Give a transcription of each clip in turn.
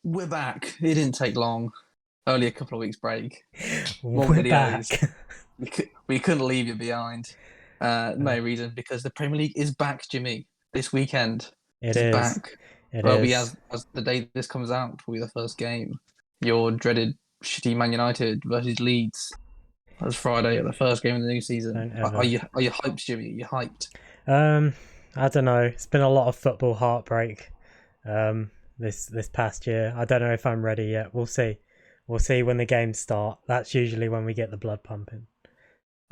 We're back. It didn't take long. Only a couple of weeks break. More We're back. videos. We couldn't leave you behind. Uh, Main reason because the Premier League is back, Jimmy. This weekend it it is is. back. It Well, we is. as the day this comes out will be the first game. Your dreaded shitty Man United versus Leeds. That's Friday, the first game of the new season. Don't Are ever. you hyped, Jimmy? Are you hyped? Um, I don't know. It's been a lot of football heartbreak. This past year. I don't know if I'm ready yet. We'll see. We'll see when the games start. That's usually when we get the blood pumping.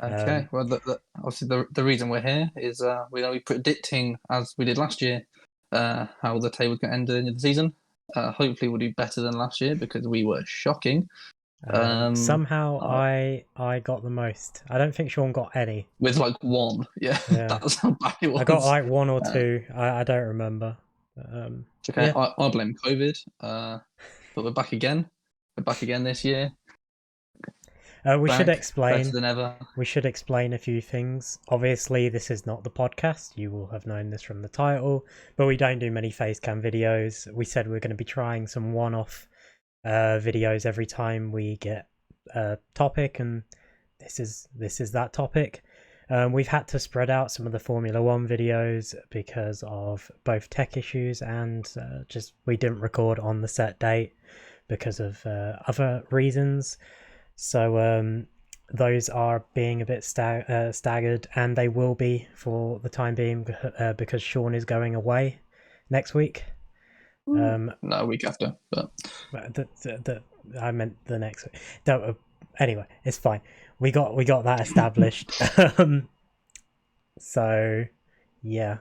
Okay. Um, Well, obviously the reason we're here is we're going to be predicting, as we did last year, how the table's going to end at the end of the season. Hopefully, we'll do better than last year because we were shocking. Um, Somehow uh, I got the most. I don't think Sean got any. with like one, yeah, Yeah, that's how bad it I got was. like one or Uh, two. I don't remember. it's okay. Yeah. I blame COVID, but we're back again. We're back again this year. We should Back better explain. than ever. We should explain a few things. Obviously, this is not the podcast. You will have known this from the title, but we don't do many facecam videos. We said we're going to be trying some one-off videos every time we get a topic, and this is that topic. We've had to spread out some of the Formula One videos because of both tech issues and just we didn't record on the set date because of other reasons. So those are being a bit staggered, and they will be for the time being because Sean is going away next week. No, a week after, but I meant the next week. Anyway, it's fine. We got that established. So yeah,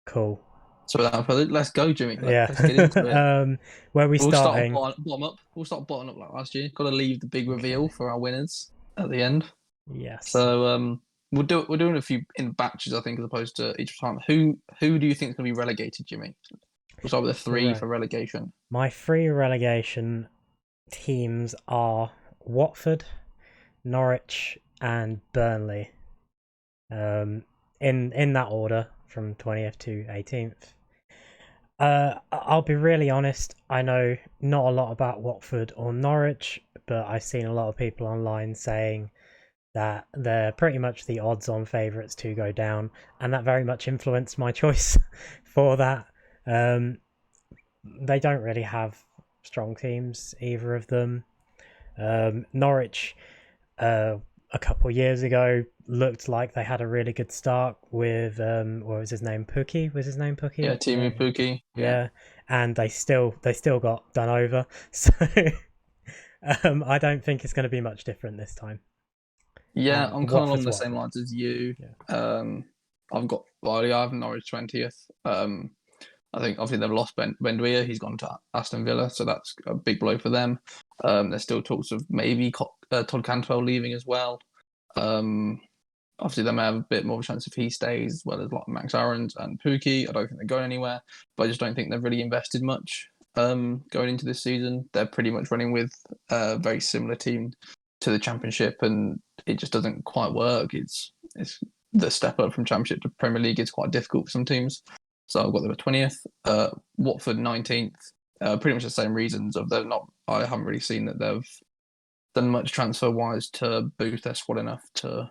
cool. so without further, let's go, Jimmy. Yeah. Let's get into it. Where are we We'll start starting? bottom up. We'll start bottom up like last year. Got to leave the big reveal Okay. for our winners at the end. Yes. So we're doing a few in batches, I think, as opposed to each time. Who do you think is going to be relegated, Jimmy? We'll start with the three Right. for relegation. My three relegation teams are Watford, Norwich, and Burnley. In that order from 20th to 18th. I'll be really honest. I know not a lot about Watford or Norwich, but I've seen a lot of people online saying that they're pretty much the odds-on favourites to go down, and that very much influenced my choice for that. Um, they don't really have strong teams, either of them. Norwich, uh, a couple of years ago, looked like they had a really good start with what was his name? Pookie? Was his name Yeah, Pookie? Timu Puki. Yeah, Yeah, and they still got done over. So I don't think it's going to be much different this time. yeah. And I'm kind of along Watford's the same Watford. lines as you. Yeah. I've got well, yeah, I have Norwich 20th. I think obviously they've lost Ben Weir. He's gone to Aston Villa, so that's a big blow for them. There's still talks of maybe Todd Cantwell leaving as well. Um, Obviously, they may have a bit more of a chance if he stays, as well as like Max Aarons and Pookie. I don't think they're going anywhere, but I just don't think they've really invested much going into this season. They're pretty much running with a very similar team to the Championship, and it just doesn't quite work. It's the step up from Championship to Premier League is quite difficult for some teams. So I've got them at 20th, Watford 19th. Pretty much the same reasons of they're not. I haven't really seen that they've done much transfer wise to boost their squad enough to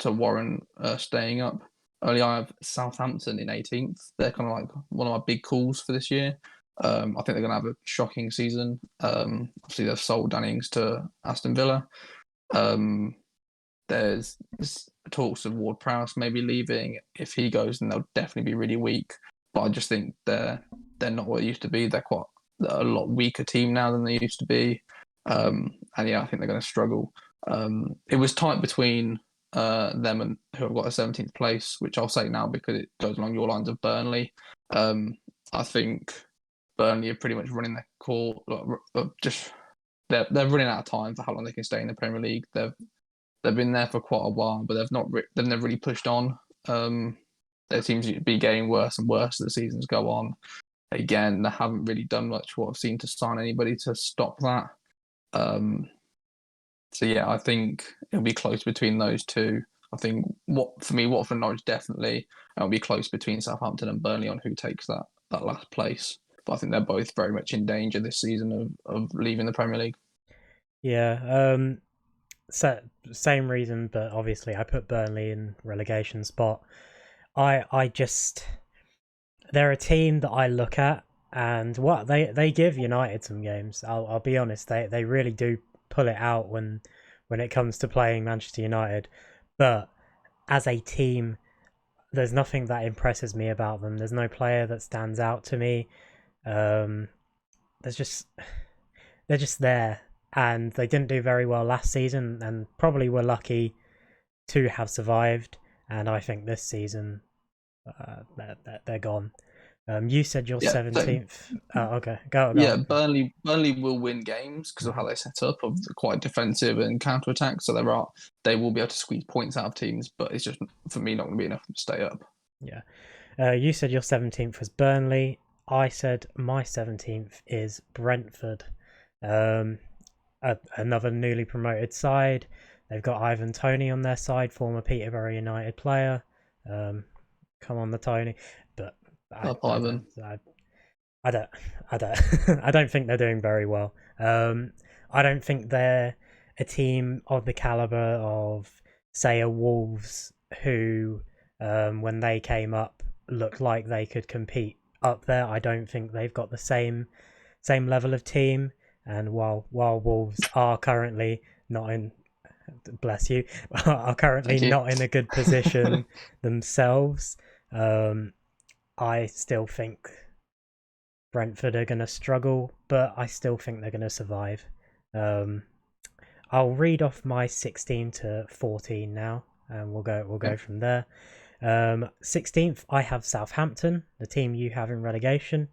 warrant staying up. Only I have Southampton in 18th. They're kind of like one of my big calls for this year. I think they're going to have a shocking season. Obviously, they've sold Dannings to Aston Villa. Um, there's talks of Ward Prowse maybe leaving. If he goes, then they'll definitely be really weak. But I just think they're not what they used to be. They're quite a lot weaker team now than they used to be. And yeah, I think they're going to struggle. It was tight between them and who have got a 17th place, which I'll say now because it goes along your lines of Burnley. I think Burnley are pretty much running their core. Just they're running out of time for how long they can stay in the Premier League. They've been there for quite a while, but they've never really pushed on. Their teams be getting worse and worse as the seasons go on. Again, they haven't really done much what I've seen to sign anybody to stop that. So yeah, I think it'll be close between those two. I think for me, Watford and Norwich definitely. And it'll be close between Southampton and Burnley on who takes that last place. but I think they're both very much in danger this season of leaving the Premier League. Yeah, so, same reason, but obviously I put Burnley in relegation spot. I just they're a team that I look at, and what they give United some games. I'll be honest, they really do pull it out when it comes to playing Manchester United, but as a team, there's nothing that impresses me about them. There's no player that stands out to me. There's just they're just there, and they didn't do very well last season, and probably were lucky to have survived. And I think this season, they're gone. You said you're 17th. Okay, go. Yeah, Burnley will win games because of how they set up, of quite defensive and counter attack. So they will be able to squeeze points out of teams, but it's just for me not going to be enough to stay up. Yeah. You said your 17th was Burnley. I said my 17th is Brentford. Another newly promoted side. They've got Ivan Toney on their side, former Peterborough United player. Come on, the Toney. But I don't I don't think they're doing very well. I don't think they're a team of the caliber of, say, a Wolves, who when they came up looked like they could compete up there. I don't think they've got the same level of team. And while Wolves are currently not in, bless you, are currently not in a good position themselves, I still think Brentford are going to struggle, but I still think they're going to survive. I'll read off my 16 to 14 now, and we'll go from there. 16th, I have Southampton, the team you have in relegation.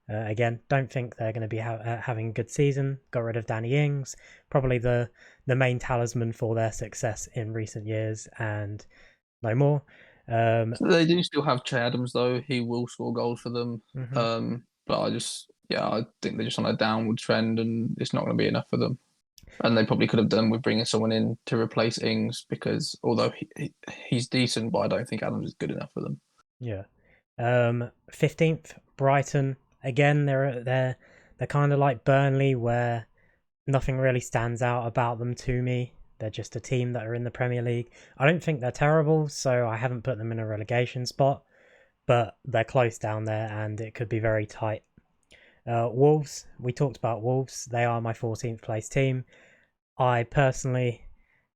Again, don't think they're going to be having a good season. Got rid of Danny Ings, probably the main talisman for their success in recent years, and no more. They do still have Che Adams, though. He will score goals for them. Mm-hmm. But I think they're just on a downward trend, and it's not going to be enough for them. And they probably could have done with bringing someone in to replace Ings, because although he's decent, but I don't think Adams is good enough for them. Yeah. 15th, Brighton. Again, they're kind of like Burnley, where nothing really stands out about them to me. They're just a team that are in the Premier League. I don't think they're terrible, so I haven't put them in a relegation spot, but they're close down there, and it could be very tight. Wolves, we talked about Wolves. They are my 14th place team. I personally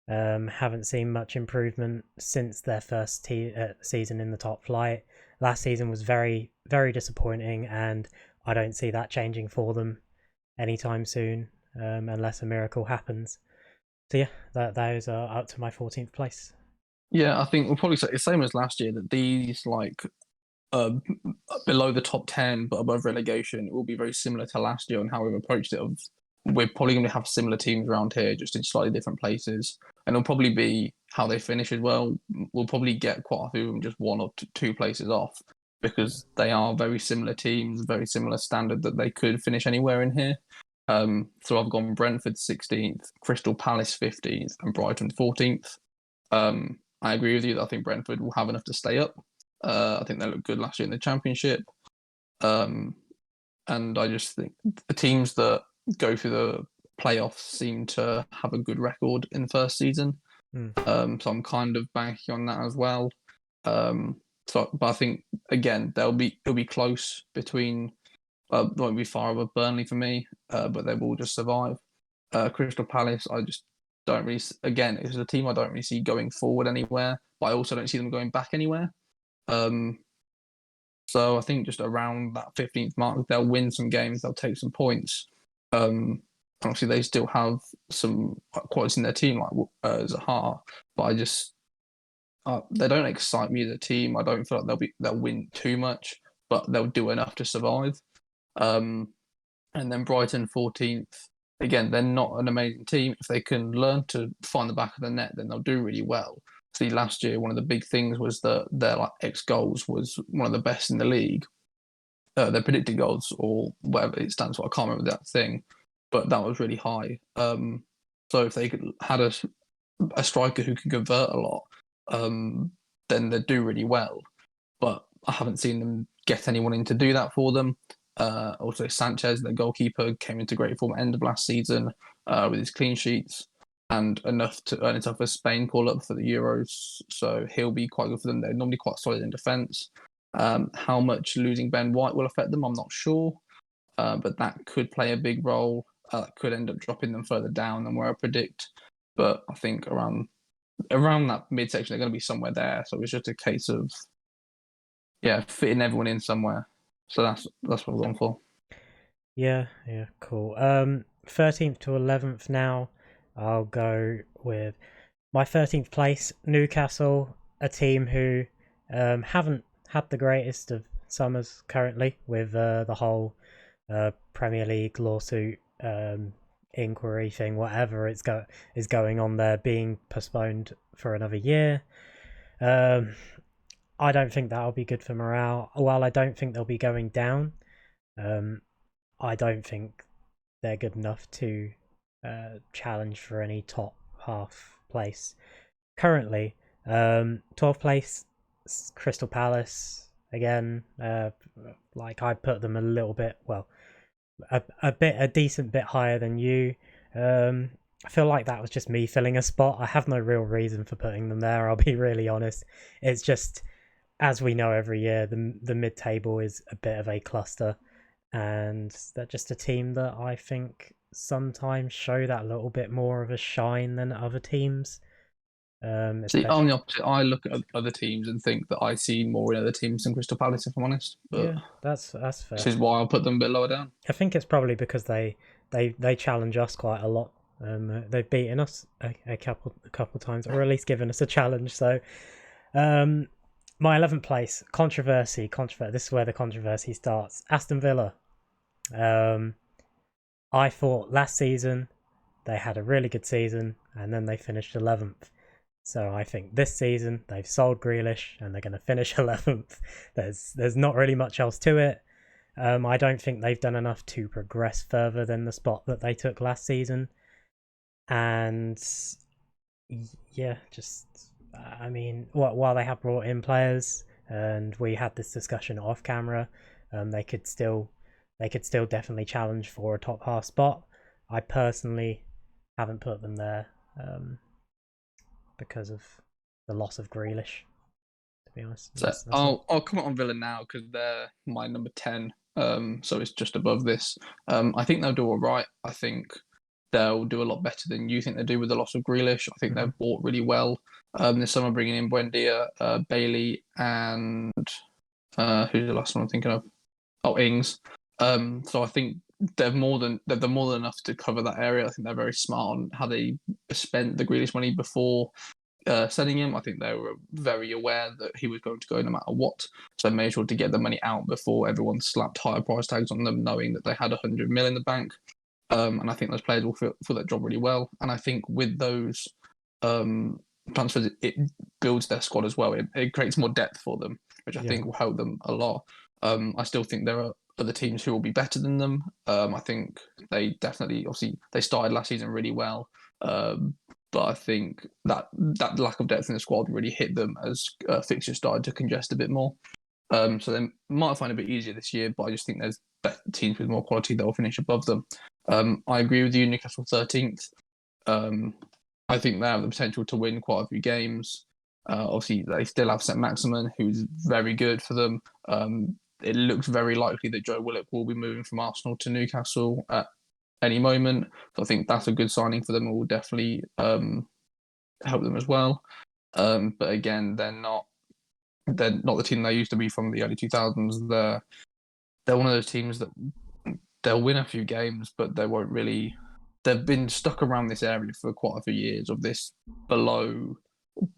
haven't seen much improvement since their first season in the top flight. Last season was very, very disappointing, and I don't see that changing for them anytime soon, unless a miracle happens. So yeah, those are up to my 14th place. Yeah, I think we'll probably say the same as last year, that these below the top 10 but above relegation, it will be very similar to last year on how we've approached it. We're probably going to have similar teams around here, just in slightly different places, and it'll probably be how they finish as well. We'll probably get quite a few of them just one or two places off, because they are very similar teams, very similar standard, that they could finish anywhere in here. So I've gone Brentford 16th, Crystal Palace 15th, and Brighton 14th. I agree with you that I think Brentford will have enough to stay up. I think they looked good last year in the Championship. And I just think the teams that go through the playoffs seem to have a good record in the first season. So I'm kind of banking on that as well. But I think, again, it'll be close between. Won't be far above Burnley for me, but they will just survive. Crystal Palace, I just don't really. Again, it's a team I don't really see going forward anywhere, but I also don't see them going back anywhere. So I think just around that 15th mark, they'll win some games, they'll take some points. Obviously, they still have some qualities in their team, like Zaha, but they don't excite me as a team. I don't feel like they'll win too much, but they'll do enough to survive. And then Brighton 14th. Again, they're not an amazing team. If they can learn to find the back of the net, then they'll do really well. See, last year, one of the big things was that their ex-goals was one of the best in the league. Their predicted goals, or whatever it stands for, I can't remember that thing, but that was really high. So if they had a striker who can convert a lot, then they'd do really well. But I haven't seen them get anyone in to do that for them. Also, Sanchez, the goalkeeper, came into great form at the end of last season with his clean sheets and enough to earn himself a Spain call-up for the Euros. So he'll be quite good for them. They're normally quite solid in defence. How much losing Ben White will affect them, I'm not sure. But that could play a big role. Could end up dropping them further down than where I predict. But I think around that midsection, they're going to be somewhere there. So it's just a case of fitting everyone in somewhere. So that's what we're going for. Yeah, cool. 13th to 11th now. I'll go with my 13th place, Newcastle, a team who haven't had the greatest of summers currently with the whole Premier League lawsuit inquiry thing, whatever is going on there, being postponed for another year. I don't think that'll be good for morale. While I don't think they'll be going down, I don't think they're good enough to challenge for any top half place. Currently, 12th place, Crystal Palace. Again, like I put them a little bit, well, a decent bit higher than you. I feel like that was just me filling a spot. I have no real reason for putting them there, I'll be really honest. It's just, as we know every year, the mid-table is a bit of a cluster, and they're just a team that I think sometimes show that little bit more of a shine than other teams. See, I'm the opposite. I look at other teams and think that I see more in other teams than Crystal Palace, if I'm honest. But yeah, that's fair. This is why I'll put them a bit lower down. I think it's probably because they challenge us quite a lot. They've beaten us a couple times, or at least given us a challenge. So, my 11th place, controversy. This is where the controversy starts. Aston Villa. I thought last season they had a really good season, and then they finished 11th. So I think this season they've sold Grealish and they're going to finish 11th. There's not really much else to it. I don't think they've done enough to progress further than the spot that they took last season. And yeah, I mean, while they have brought in players, and we had this discussion off camera, they could still definitely challenge for a top half spot. I personally haven't put them there. Because of the loss of Grealish, to be honest. So I'll comment on Villa now because they're my number 10. So it's just above this. I think they'll do all right. I think they'll do a lot better than you think they do with the loss of Grealish. I think they've bought really well. This summer bringing in Buendia, Bailey, and who's the last one I'm thinking of? Oh, Ings. So I think they're more than enough to cover that area. I think they're very smart on how they spent the Grealish money before selling him. I think they were very aware that he was going to go no matter what, so they made sure to get the money out before everyone slapped higher price tags on them, knowing that they had 100 mil in the bank. And I think those players will fill that job really well. And I think with those transfers, it builds their squad as well. It creates more depth for them, which I think will help them a lot. I still think there are other teams who will be better than them. I think they definitely, obviously, they started last season really well, but I think that lack of depth in the squad really hit them as fixtures started to congest a bit more. So they might find it a bit easier this year, but I just think there's better teams with more quality that will finish above them. I agree with you, Newcastle 13th. I think they have the potential to win quite a few games. Obviously, they still have Saint-Maximin, who's very good for them. It looks very likely that Joe Willock will be moving from Arsenal to Newcastle at any moment. So I think that's a good signing for them and will definitely help them as well. But again, they're not the team they used to be from the early 2000s. They're one of those teams that they'll win a few games, but they won't really. They've been stuck around this area for quite a few years of this below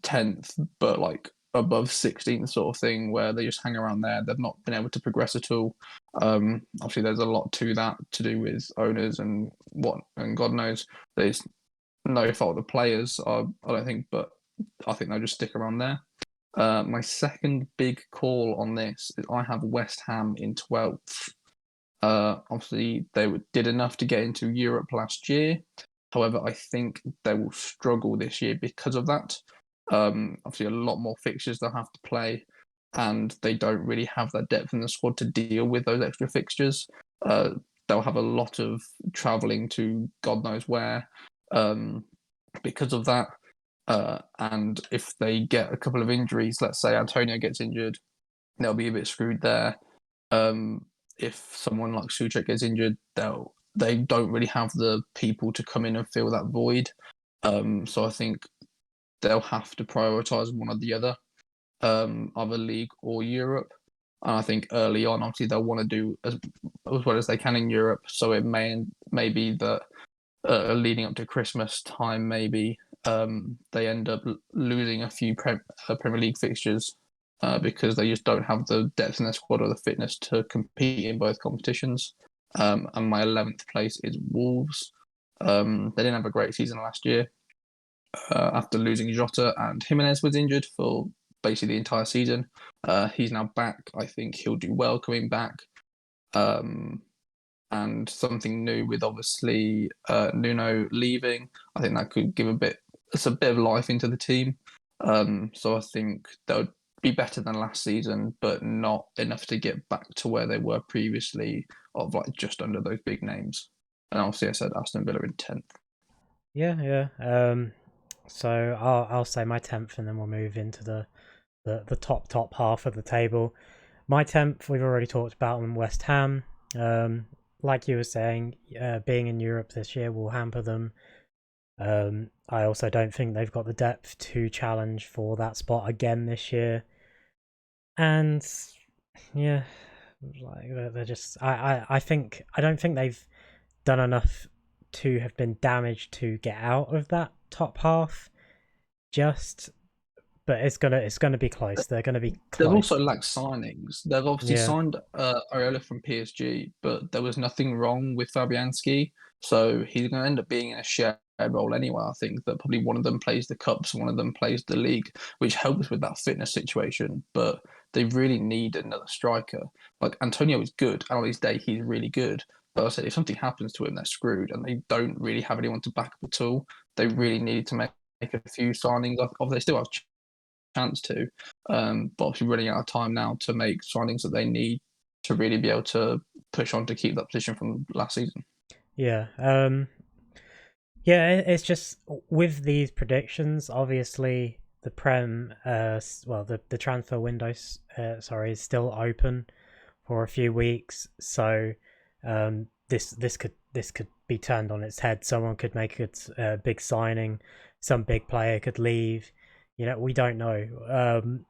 10th, but like above 16th sort of thing, where they just hang around there. They've not been able to progress at all. Obviously, there's a lot to that to do with owners and God knows. There's no fault of the players, I don't think, but I think they'll just stick around there. My second big call on this is I have West Ham in 12th. Obviously, they did enough to get into Europe last year. However, I think they will struggle this year because of that. Obviously, a lot more fixtures they'll have to play. and they don't really have that depth in the squad to deal with those extra fixtures. They'll have a lot of travelling to God knows where because of that. And if they get a couple of injuries, let's say Antonio gets injured, they'll be a bit screwed there. If someone like Souček gets injured, they don't really have the people to come in and fill that void. So I think they'll have to prioritise one or the other, either league or Europe. And I think early on, obviously, they'll want to do as well as they can in Europe. So it may be that leading up to Christmas time, maybe they end up losing a few Premier League fixtures because they just don't have the depth in their squad or the fitness to compete in both competitions. And my 11th place is Wolves. They didn't have a great season last year after losing Jota, and Jimenez was injured for basically the entire season. He's now back. I think he'll do well coming back. And something new with obviously Nuno leaving. I think that could give a bit of life into the team. So I think that would be better than last season, but not enough to get back to where they were previously, of like just under those big names. And obviously, I said Aston Villa in 10th. Yeah. So I'll say my 10th, and then we'll move into the top half of the table. My 10th, we've already talked about on West Ham. Like you were saying, being in Europe this year will hamper them. I also don't think they've got the depth to challenge for that spot again this year. And yeah, like they're just. I don't think they've done enough to have been damaged to get out of that top half. But it's gonna be close. They're gonna be close. They've also lacked signings. They've obviously signed Areola from PSG, but there was nothing wrong with Fabianski, so he's going to end up being in a shared role anyway. I think that probably one of them plays the cups, one of them plays the league, which helps with that fitness situation. But they really need another striker. Like Antonio is good, and on his day he's really good. But I said if something happens to him, they're screwed, and they don't really have anyone to back up at all. They really need to make a few signings. They still have chance to, but obviously running out of time now to make signings that they need to really be able to push on to keep that position from last season. Yeah. It's just with these predictions, obviously the the transfer window, is still open for a few weeks. So this could be turned on its head. Someone could make a big signing, some big player could leave. We don't know.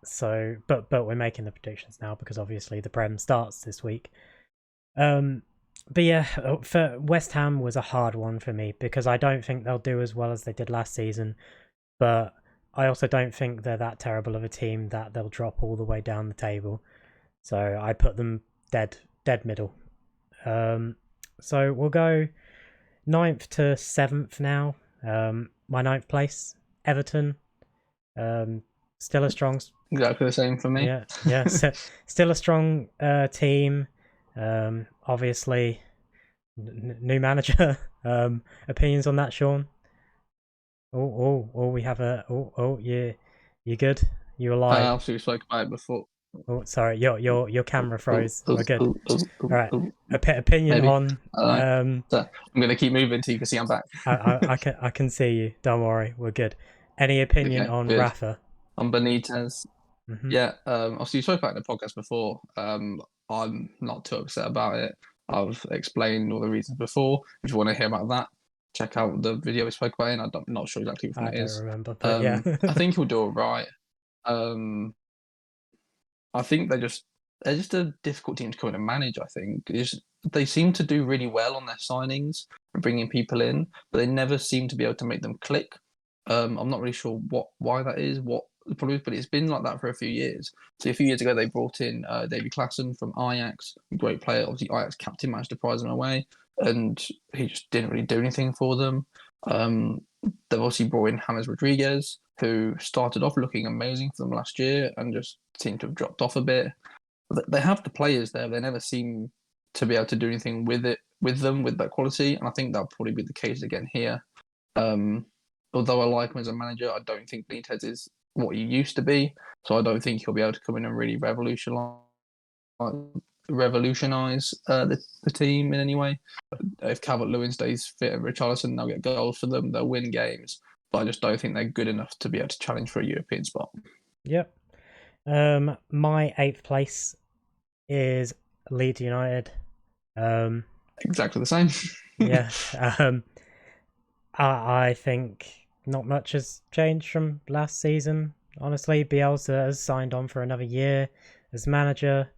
So, but we're making the predictions now because obviously the Prem starts this week. But yeah, for West Ham was a hard one for me because I don't think they'll do as well as they did last season. But I also don't think they're that terrible of a team that they'll drop all the way down the table. So I put them dead middle. So we'll go 9th to 7th now. My 9th place, Everton. Still a strong, exactly the same for me. Yeah. Still a strong team. Obviously, new manager. Opinions on that, Sean? We have yeah. You good? You alive? I absolutely spoke about it before. Oh, sorry, your camera froze. We're good. All right. Opinion maybe. On. So I'm gonna keep moving until you can see I'm back. I can see you. Don't worry, we're good. Any opinion on good. Rafa? On Benitez? Mm-hmm. Yeah. Obviously, you spoke about it in the podcast before. I'm not too upset about it. I've explained all the reasons before. If you want to hear about that, check out the video we spoke about it. I'm not sure exactly which one it is. I don't remember, but yeah. I think he'll do all right. I think they're just a difficult team to come in and manage. I think they seem to do really well on their signings and bringing people in, but they never seem to be able to make them click. I'm not really sure why that is, what the problem is, but it's been like that for a few years. So a few years ago, they brought in David Klaassen from Ajax, a great player. Obviously, Ajax captain managed to prize him away, and he just didn't really do anything for them. They've obviously brought in James Rodriguez, who started off looking amazing for them last year and just seemed to have dropped off a bit. They have the players there. They never seem to be able to do anything with that quality, and I think that'll probably be the case again here. Although I like him as a manager, I don't think Benitez is what he used to be. So I don't think he'll be able to come in and really revolutionise the team in any way. If Calvert-Lewin stays fit and Richarlison, they'll get goals for them. They'll win games, but I just don't think they're good enough to be able to challenge for a European spot. Yep. My 8th place is Leeds United. Exactly the same. Yeah. I think not much has changed from last season. Honestly, Bielsa has signed on for another year as manager.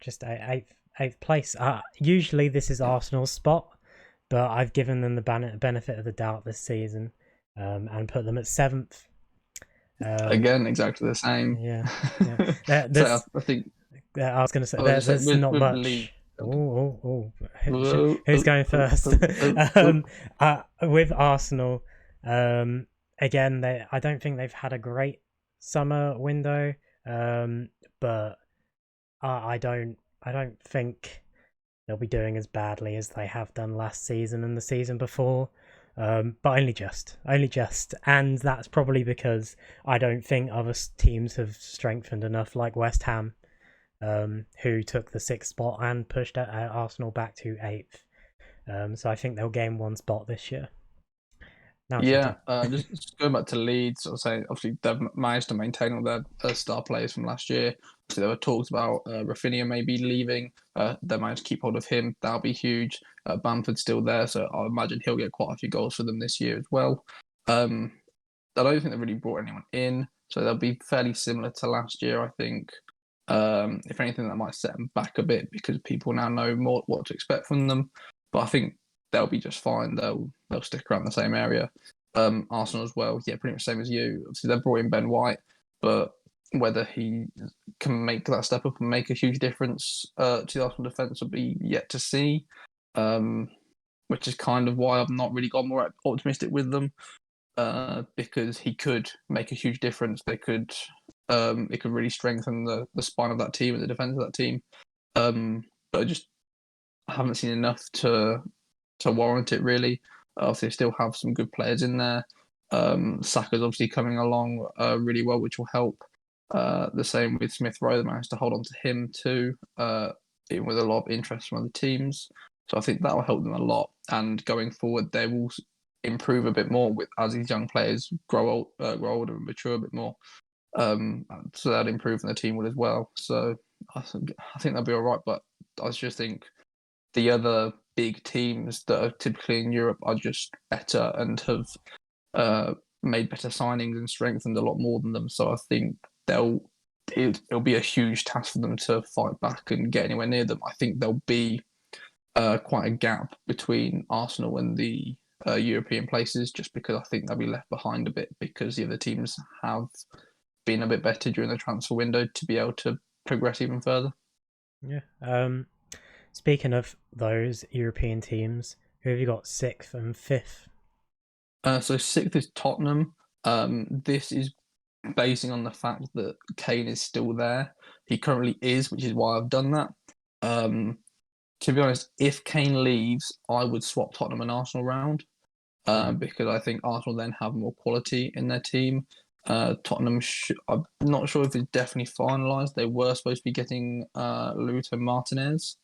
Just eighth place. Usually this is Arsenal's spot, but I've given them the benefit of the doubt this season, and put them at 7th. Again, exactly the same. Yeah. So I think I was going to say there's not much. Who's going first? With Arsenal, again, I don't think they've had a great summer window, but I don't think they'll be doing as badly as they have done last season and the season before. But only just, and that's probably because I don't think other teams have strengthened enough, like West Ham, who took the 6th spot and pushed Arsenal back to 8th. So I think they'll gain 1 spot this year. Now just going back to Leeds, I'll say obviously they've managed to maintain all their star players from last year. So there were talks about Rafinha maybe leaving. They managed to keep hold of him. That'll be huge. Bamford's still there, so I imagine he'll get quite a few goals for them this year as well. I don't think they've really brought anyone in, so they'll be fairly similar to last year, I think. If anything, that might set them back a bit because people now know more what to expect from them. But I think they'll be just fine. They'll stick around the same area. Arsenal as well, yeah, pretty much same as you. Obviously, they've brought in Ben White, but whether he can make that step up and make a huge difference to the Arsenal defence will be yet to see. Which is kind of why I've not really got more optimistic with them, because he could make a huge difference. It could really strengthen the spine of that team and the defence of that team. But I haven't seen enough to warrant it really. Obviously, they still have some good players in there. Saka's obviously coming along really well, which will help. The same with Smith Rowe. They managed to hold on to him too, even with a lot of interest from other teams. So I think that will help them a lot. And going forward, they will improve a bit more as these young players grow older and mature a bit more. So that improve, and the team will as well. So I think they'll be all right. But I just think the other big teams that are typically in Europe are just better and have made better signings and strengthened a lot more than them. So I think it'll be a huge task for them to fight back and get anywhere near them. I think there'll be quite a gap between Arsenal and the European places, just because I think they'll be left behind a bit because the other teams have been a bit better during the transfer window to be able to progress even further. Yeah. Speaking of those European teams, who have you got 6th and 5th? So 6th is Tottenham. This is basing on the fact that Kane is still there. He currently is, which is why I've done that. To be honest, if Kane leaves, I would swap Tottenham and Arsenal round, because I think Arsenal then have more quality in their team. Tottenham, I'm not sure if it's definitely finalised. They were supposed to be getting Lautaro Martinez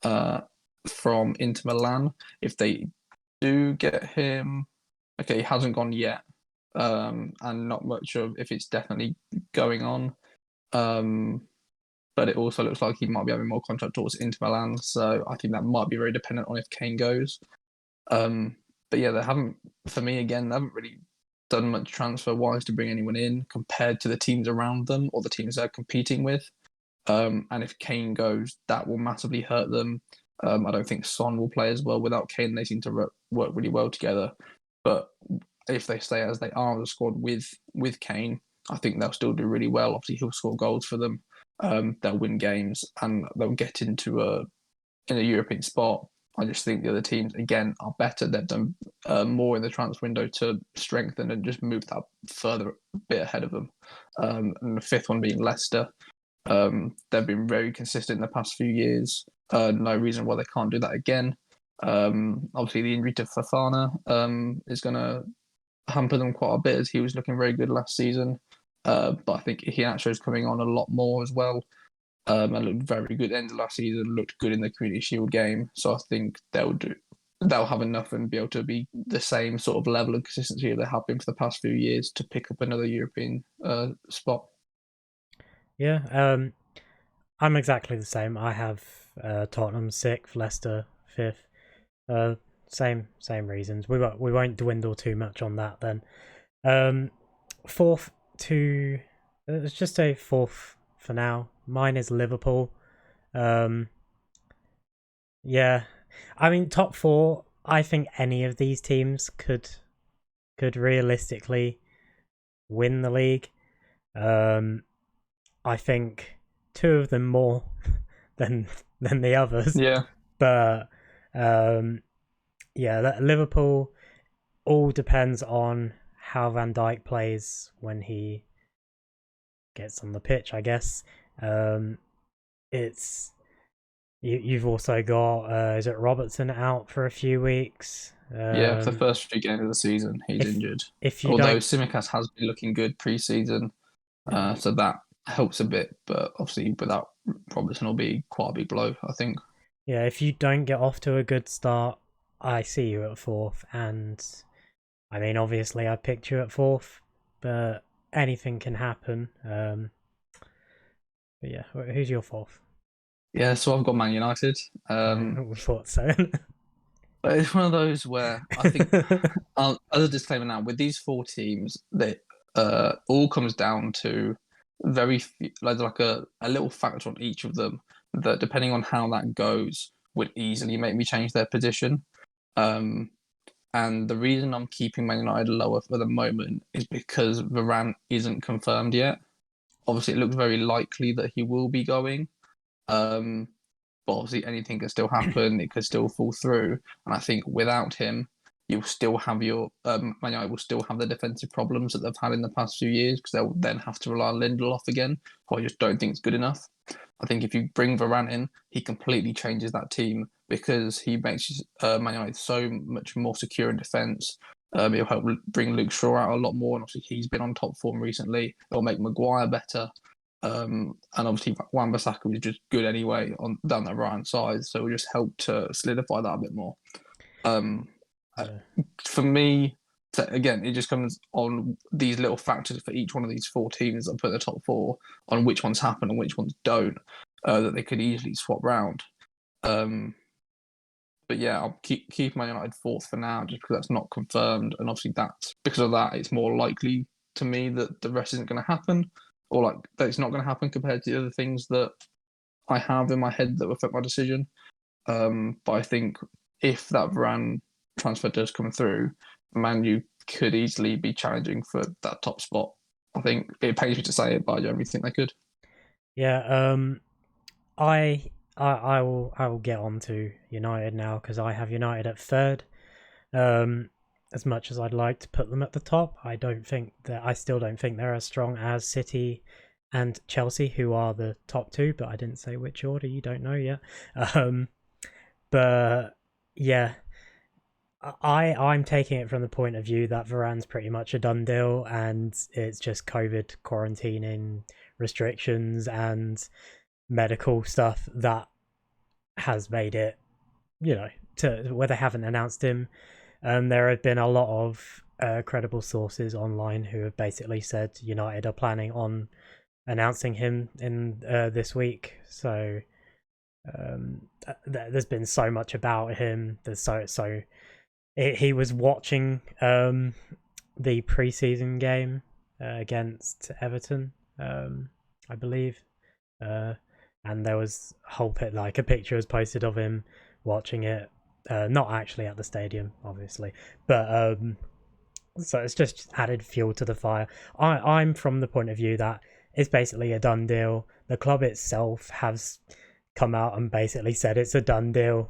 from Inter Milan. If they do get him, okay, he hasn't gone yet, and not much of if it's definitely going on. But it also looks like he might be having more contract talks Inter Milan, so I think that might be very dependent on if Kane goes. But yeah, they haven't really done much transfer-wise to bring anyone in compared to the teams around them or the teams they're competing with. And if Kane goes, that will massively hurt them. I don't think Son will play as well without Kane. They seem to work really well together. But if they stay as they are, the squad with Kane, I think they'll still do really well. Obviously, he'll score goals for them. They'll win games and they'll get into a European spot. I just think the other teams, again, are better. They've done more in the transfer window to strengthen and just move that further a bit ahead of them. And the 5th one being Leicester. They've been very consistent in the past few years. No reason why they can't do that again. Obviously, the injury to Fofana is going to hamper them quite a bit as he was looking very good last season. But I think Iheanacho is coming on a lot more as well. And looked very good end of last season. Looked good in the Community Shield game. So I think they'll have enough and be able to be the same sort of level of consistency they have been for the past few years to pick up another European spot. Yeah, I'm exactly the same. I have Tottenham 6th, Leicester 5th. Same reasons. We won't dwindle too much on that then. Fourth to let's just say fourth for now. Mine is Liverpool. Yeah, I mean top 4. I think any of these teams could realistically win the league. I think 2 of them more than the others. Yeah, but yeah, Liverpool all depends on how Van Dijk plays when he gets on the pitch, I guess. It's you've also got is it Robertson out for a few weeks? yeah. For the first 3 games of the season, he's injured. If you Although don't, Tsimikas has been looking good pre-season, so that helps a bit. But obviously, without Robertson, will be quite a big blow, I think. yeah, if you don't get off to a good start, I see you at 4th, and I mean, obviously, I picked you at 4th, but anything can happen. But yeah, who's your 4th? Yeah, so I've got Man United. We thought so. But it's one of those where I think, as a disclaimer now, with these 4 teams, they all comes down to very few, like a little factor on each of them that, depending on how that goes, would easily make me change their position. And the reason I'm keeping Man United lower for the moment is because Varane isn't confirmed yet. Obviously, it looks very likely that he will be going. But obviously, anything can still happen. It could still fall through. And I think without him, you'll still have your Man United will still have the defensive problems that they've had in the past few years, because they'll then have to rely on Lindelof again, who I just don't think is good enough. I think if you bring Varane in, he completely changes that team, because he makes Man United so much more secure in defence. He'll help bring Luke Shaw out a lot more, and obviously he's been on top form recently. It'll make Maguire better. And obviously Wan-Bissaka was just good anyway down that right hand side, so it will just help to solidify that a bit more. For me, again, it just comes on these little factors for each one of these 4 teams that I put in the top 4, on which ones happen and which ones don't, that they could easily swap round. But yeah, I'll keep Man United 4th for now, just because that's not confirmed, and obviously that's because of that. It's more likely to me that the rest isn't going to happen, or like that it's not going to happen compared to the other things that I have in my head that will affect my decision. But I think if that Varane transfer does come through, Man U could easily be challenging for that top spot. I think it pains me to say it, but I don't think they could. Yeah, I will get on to United now, because I have United at 3rd. As much as I'd like to put them at the top, I still don't think they're as strong as City and Chelsea, who are the top 2, but I didn't say which order, you don't know yet. But yeah, I'm taking it from the point of view that Varane's pretty much a done deal, and it's just COVID quarantining restrictions and medical stuff that has made it, to where they haven't announced him. There have been a lot of credible sources online who have basically said United are planning on announcing him in this week. So there's been so much about him. He was watching the preseason game against Everton, I believe, and there was a picture was posted of him watching it. Not actually at the stadium, obviously, but so it's just added fuel to the fire. I'm from the point of view that it's basically a done deal. The club itself has come out and basically said it's a done deal.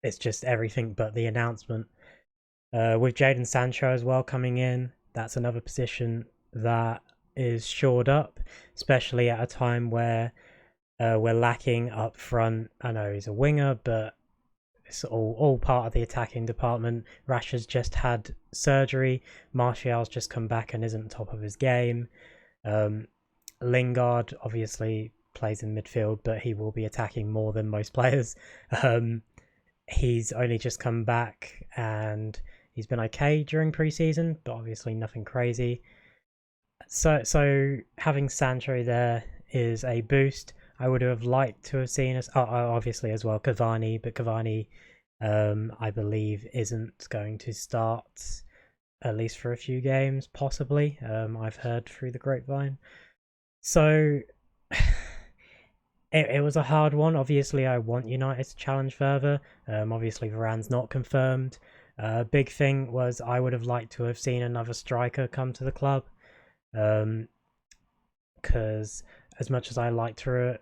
It's just everything but the announcement. With Jadon Sancho as well coming in, that's another position that is shored up, especially at a time where we're lacking up front. I know he's a winger, but it's all part of the attacking department. Rashford's just had surgery. Martial's just come back and isn't top of his game. Lingard obviously plays in midfield, but he will be attacking more than most players. He's only just come back and he's been okay during pre-season, but obviously nothing crazy. So having Sancho there is a boost. I would have liked to have seen us, obviously as well, Cavani, but Cavani, I believe, isn't going to start at least for a few games, possibly. I've heard through the grapevine. So it was a hard one. Obviously, I want United to challenge further. Obviously, Varane's not confirmed. Big thing was I would have liked to have seen another striker come to the club. Because as much as I like to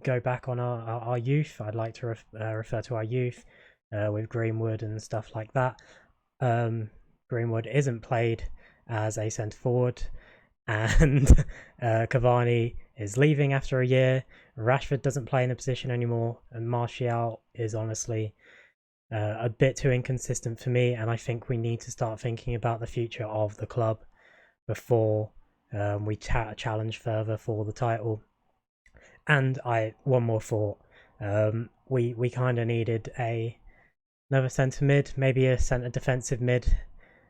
go back on our youth, I'd like to refer to our youth with Greenwood and stuff like that. Greenwood isn't played as a centre forward, and Cavani is leaving after a year. Rashford doesn't play in the position anymore, and Martial is honestly a bit too inconsistent for me, and I think we need to start thinking about the future of the club before we challenge further for the title. And one more thought, we kind of needed another centre mid, maybe a centre defensive mid,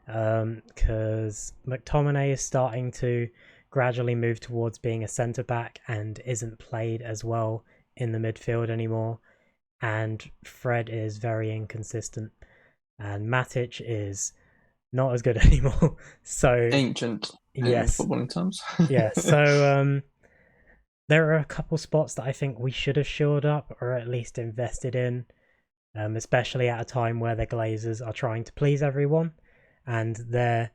because McTominay is starting to gradually move towards being a centre back and isn't played as well in the midfield anymore, and Fred is very inconsistent, and Matic is not as good anymore. So ancient yes, footballing terms. Yeah, so there are a couple spots that I think we should have shored up or at least invested in, especially at a time where the Glazers are trying to please everyone, and their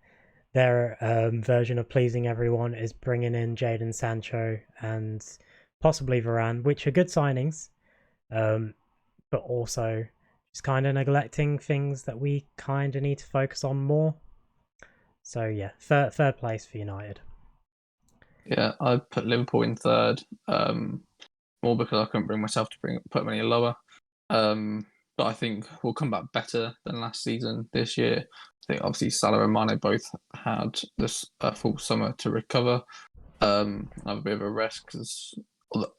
version of pleasing everyone is bringing in Jadon Sancho and possibly Varane, which are good signings, but also just kind of neglecting things that we kind of need to focus on more. So yeah, third place for United. Yeah, I put Liverpool in third, more because I couldn't bring myself to put them any lower. But I think we'll come back better than last season this year. I think obviously Salah and Mane both had this full summer to recover, have a bit of a rest because,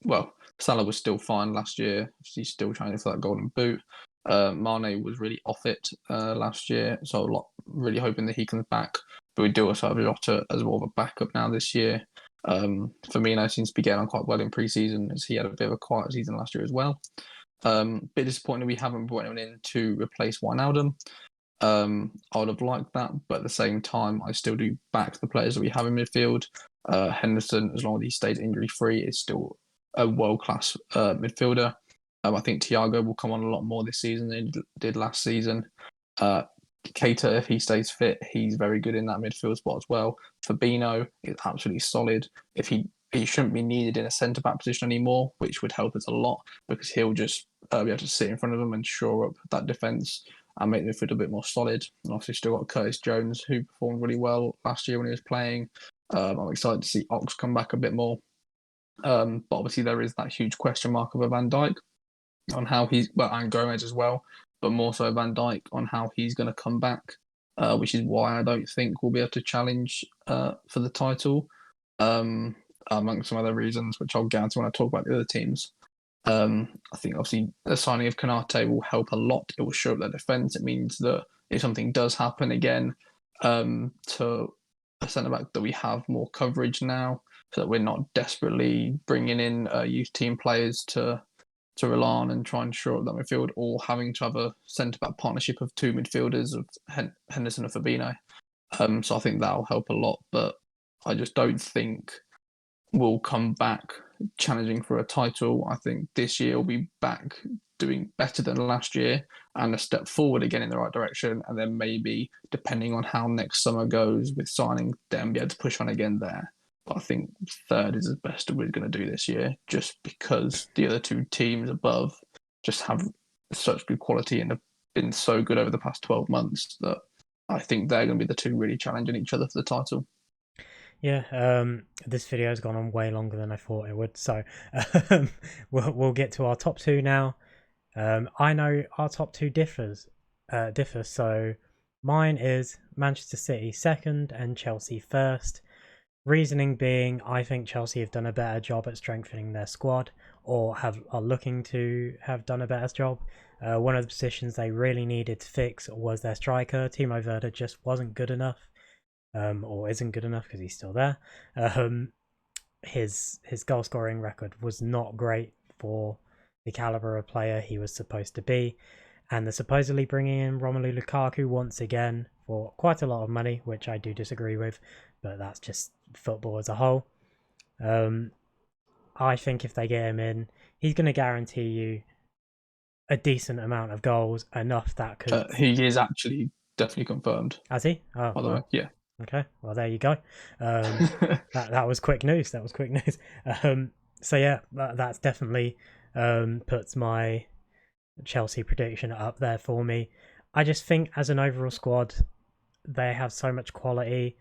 well, Salah was still fine last year. He's still training for that golden boot. Mane was really off it last year, so really hoping that he comes back. But we do also have Jota as more of a backup now this year. Firmino seems to be getting on quite well in pre-season, as he had a bit of a quiet season last year as well. Bit disappointed we haven't brought anyone in to replace Wijnaldum. I would have liked that, but at the same time, I still do back the players that we have in midfield. Henderson, as long as he stays injury-free, is still a world-class midfielder. I think Thiago will come on a lot more this season than he did last season. Keita, if he stays fit, he's very good in that midfield spot as well. Fabinho is absolutely solid. If he shouldn't be needed in a centre-back position anymore, which would help us a lot because he'll just be able to sit in front of them and shore up that defence and make the midfield a bit more solid. And obviously still got Curtis Jones, who performed really well last year when he was playing. I'm excited to see Ox come back a bit more. But obviously there is that huge question mark of a Van Dijk on how and Gomez as well, but more so Van Dijk on how he's going to come back, which is why I don't think we'll be able to challenge for the title, amongst some other reasons, which I'll get to when I talk about the other teams. I think obviously the signing of Konate will help a lot. It will show up their defence. It means that if something does happen again to a centre-back, that we have more coverage now, so that we're not desperately bringing in youth team players to rely on and try and shore up that midfield, or having to have a centre-back partnership of two midfielders of Henderson and Fabinho. So I think that'll help a lot, but I just don't think we'll come back challenging for a title. I think this year we'll be back doing better than last year and a step forward again in the right direction, and then maybe, depending on how next summer goes with signing, then be able to push on again there. But I think third is the best we're going to do this year, just because the other two teams above just have such good quality and have been so good over the past 12 months that I think they're going to be the two really challenging each other for the title. Yeah, this video has gone on way longer than I thought it would, so we'll get to our top two now. I know our top two differ. So mine is Manchester City second and Chelsea first. Reasoning being, I think Chelsea have done a better job at strengthening their squad, or are looking to have done a better job. One of the positions they really needed to fix was their striker. Timo Werner just wasn't good enough, or isn't good enough because he's still there. His goal scoring record was not great for the caliber of player he was supposed to be, and they're supposedly bringing in Romelu Lukaku once again for quite a lot of money, which I do disagree with, but that's just football as a whole. I think if they get him in, he's going to guarantee you a decent amount of goals, enough that could... He is actually definitely confirmed. Has he? Oh, by the way, yeah. Okay, well, there you go. That was quick news. So yeah, that's definitely puts my Chelsea prediction up there for me. I just think as an overall squad, they have so much quality.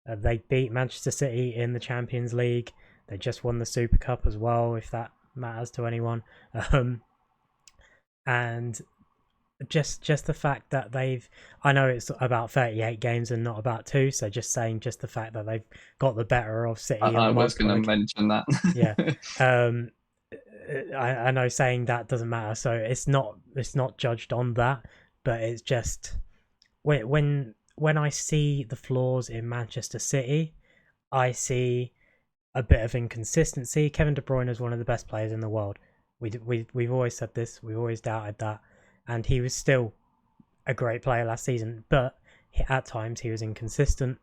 They beat Manchester City in the Champions League. They just won the Super Cup as well, if that matters to anyone. And just the fact that I know it's about 38 games and not about 2, so just the fact that they've got the better of City. I was going to mention that. Yeah. I know saying that doesn't matter, so it's not judged on that, but it's just when I see the flaws in Manchester City, I see a bit of inconsistency. Kevin De Bruyne is one of the best players in the world. We've always said this, we've always doubted that, and he was still a great player last season, but at times he was inconsistent.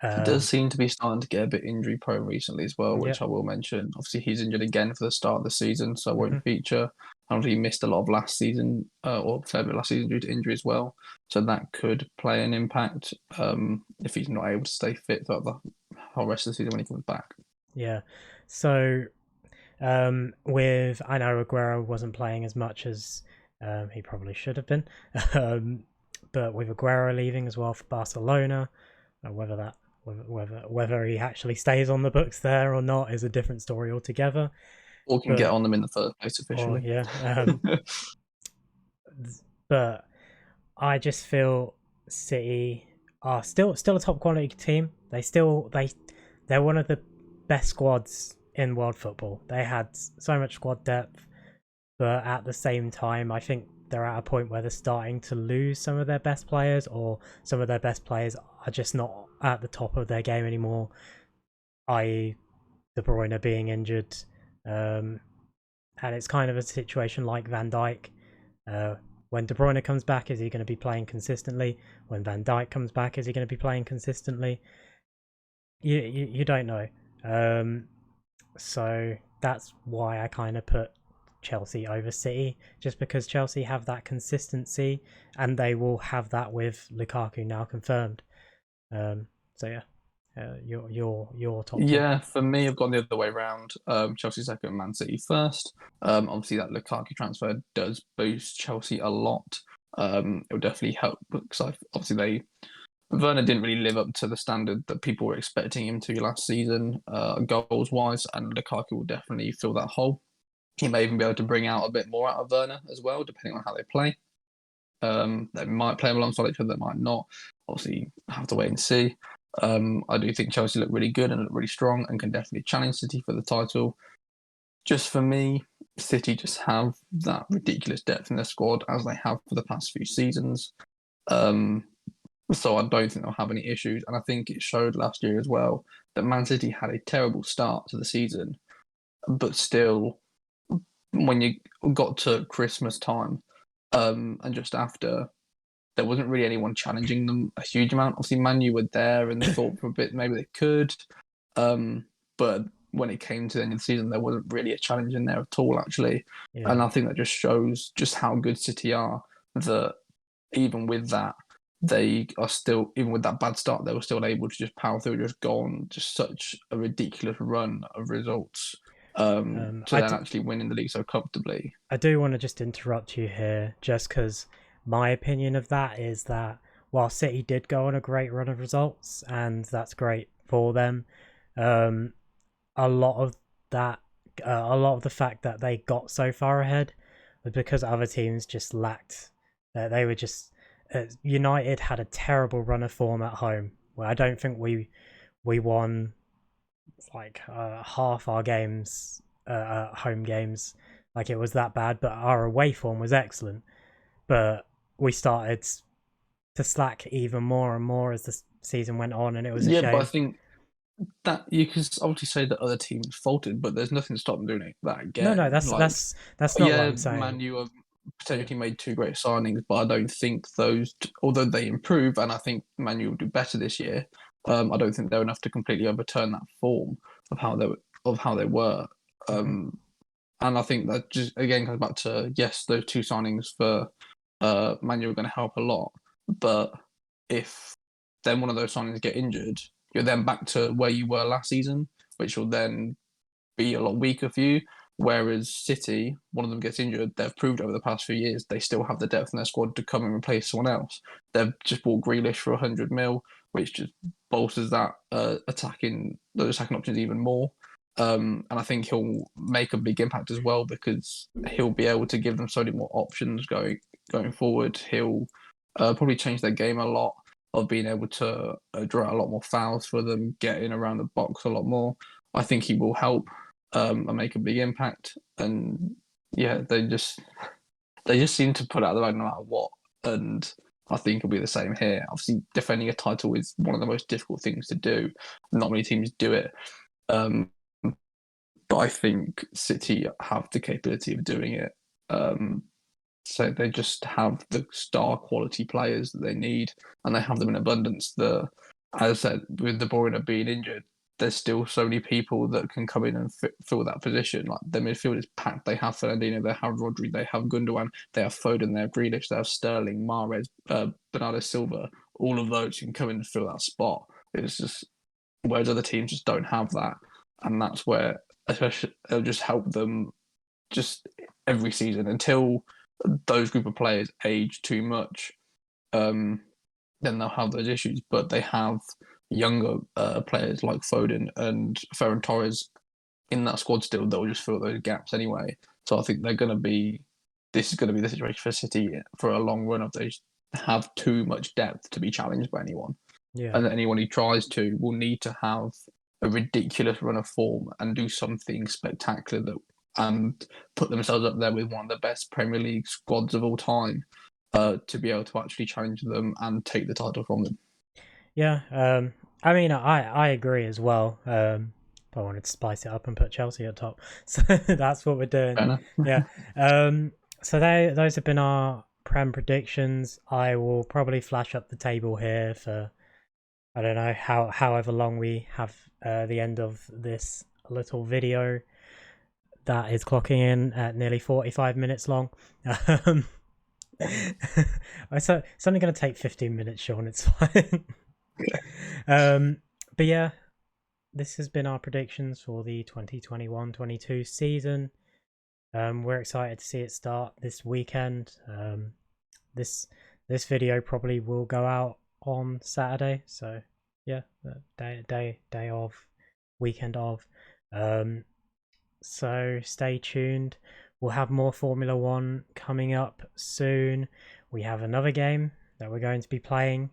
He does seem to be starting to get a bit injury prone recently as well, which Yeah. I will mention. Obviously, he's injured again for the start of the season, so won't feature. Obviously, he missed a lot of last season, or a fair bit last season due to injury as well. So that could play an impact if he's not able to stay fit throughout the whole rest of the season when he comes back. Yeah. So I know Aguero wasn't playing as much as he probably should have been, but with Aguero leaving as well for Barcelona, whether he actually stays on the books there or not is a different story altogether. Or can get on them in the first place officially. But I just feel City are still a top quality team. They're one of the best squads in world football. They had so much squad depth, but at the same time, I think they're at a point where they're starting to lose some of their best players, or some of their best players are just not at the top of their game anymore, i.e. De Bruyne being injured. And it's kind of a situation like Van Dijk. When De Bruyne comes back, is he going to be playing consistently? When Van Dijk comes back, is he going to be playing consistently? You don't know. So that's why I kind of put Chelsea over City, just because Chelsea have that consistency, and they will have that with Lukaku now confirmed. So yeah, your top. Yeah, for me, I've gone the other way around. Chelsea second, Man City first. Obviously, that Lukaku transfer does boost Chelsea a lot. It will definitely help because Werner didn't really live up to the standard that people were expecting him to last season, goals wise, and Lukaku will definitely fill that hole. He may even be able to bring out a bit more out of Werner as well, depending on how they play. They might play him alongside each other, they might not. Obviously, have to wait and see. I do think Chelsea look really good and look really strong and can definitely challenge City for the title. Just for me, City just have that ridiculous depth in their squad as they have for the past few seasons. So I don't think they'll have any issues. And I think it showed last year as well that Man City had a terrible start to the season, but still, when you got to Christmas time and just after, there wasn't really anyone challenging them a huge amount. Obviously, Man U were there and they thought for a bit maybe they could. But when it came to the end of the season, there wasn't really a challenge in there at all, actually. Yeah. And I think that just shows just how good City are, that even with that, they are still, even with that bad start, they were still able to just power through, just go on just such a ridiculous run of results to then actually winning the league so comfortably. I do want to just interrupt you here, just because my opinion of that is that while City did go on a great run of results, and that's great for them, a lot of the fact that they got so far ahead was because other teams just lacked. They were just United had a terrible run of form at home. Where I don't think we won like half our games, home games. Like, it was that bad, but our away form was excellent. But we started to slack even more and more as the season went on, and it was a shame. But I think that you can obviously say that other teams faulted, but there's nothing to stop them doing that again. No, that's not what I'm saying. Man, you have potentially made 2 great signings, but I don't think those, although they improve, and I think Man U will do better this year. I don't think they're enough to completely overturn that form of how they were. And I think that just again comes back to, yes, those 2 signings for Man U are going to help a lot, but if then one of those signings get injured, you're then back to where you were last season, which will then be a lot weaker for you. Whereas City, one of them gets injured, they've proved over the past few years they still have the depth in their squad to come and replace someone else. They've just bought Grealish for 100 mil, which just bolsters that attacking options even more. And I think he'll make a big impact as well, because he'll be able to give them so many more options going forward. He'll probably change their game a lot, of being able to draw out a lot more fouls for them, get in around the box a lot more. I think he will help and make a big impact. And yeah, they just seem to put out the bag no matter what. And I think it'll be the same here. Obviously, defending a title is one of the most difficult things to do. Not many teams do it. But I think City have the capability of doing it. So they just have the star quality players that they need, and they have them in abundance. As I said, with De Bruyne being injured, there's still so many people that can come in and fill that position. Like, the midfield is packed. They have Fernandinho, they have Rodri, they have Gundogan, they have Foden, they have Grealish, they have Sterling, Mahrez, Bernardo Silva. All of those can come in and fill that spot. It's just, whereas other teams just don't have that, and that's where especially it'll just help them just every season until those group of players age too much. Then they'll have those issues, but they have younger players like Foden and Ferran Torres in that squad still that will just fill those gaps anyway. So I think this is going to be the situation for City for a long run, if they have too much depth to be challenged by anyone. Yeah. And anyone who tries to will need to have a ridiculous run of form and do something spectacular and put themselves up there with one of the best Premier League squads of all time to be able to actually challenge them and take the title from them. Yeah, I mean, I agree as well. I wanted to spice it up and put Chelsea at top, so that's what we're doing. Yeah. So those have been our Prem predictions. I will probably flash up the table here for, I don't know, however long we have the end of this little video. That is clocking in at nearly 45 minutes long. It's only going to take 15 minutes, Sean. It's fine. But yeah, this has been our predictions for the 2021-22 season. We're excited to see it start this weekend. This video probably will go out on Saturday, so yeah, day of, weekend of. So stay tuned. We'll have more Formula 1 coming up soon. We have another game that we're going to be playing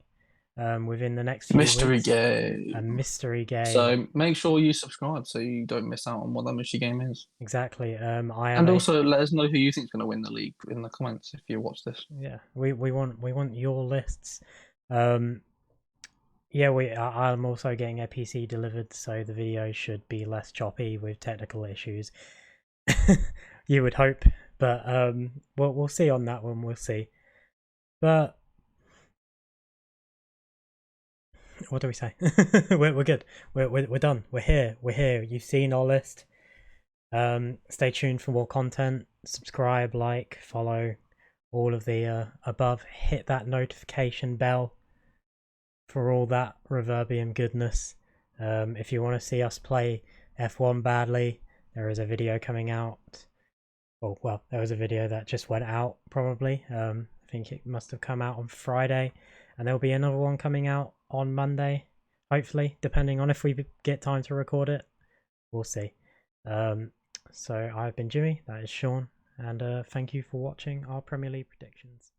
within the next few weeks. A mystery game. So make sure you subscribe so you don't miss out on what that mystery game is. Exactly. Also let us know who you think is going to win the league in the comments if you watch this. Yeah, we want your lists. Yeah, I'm also getting a PC delivered, so the video should be less choppy with technical issues. You would hope, but we'll see on that one. We'll see. But what do we say? we're good. We're done. We're here. You've seen our list. Stay tuned for more content. Subscribe, like, follow, all of the above. Hit that notification bell for all that Reverbium goodness. If you want to see us play F1 badly, there is a video coming out. Well, there was a video that just went out probably. I think it must have come out on Friday, and there'll be another one coming out on Monday, hopefully, depending on if we get time to record it. We'll see. So I've been Jimmy, that is Sean, and thank you for watching our Premier League predictions.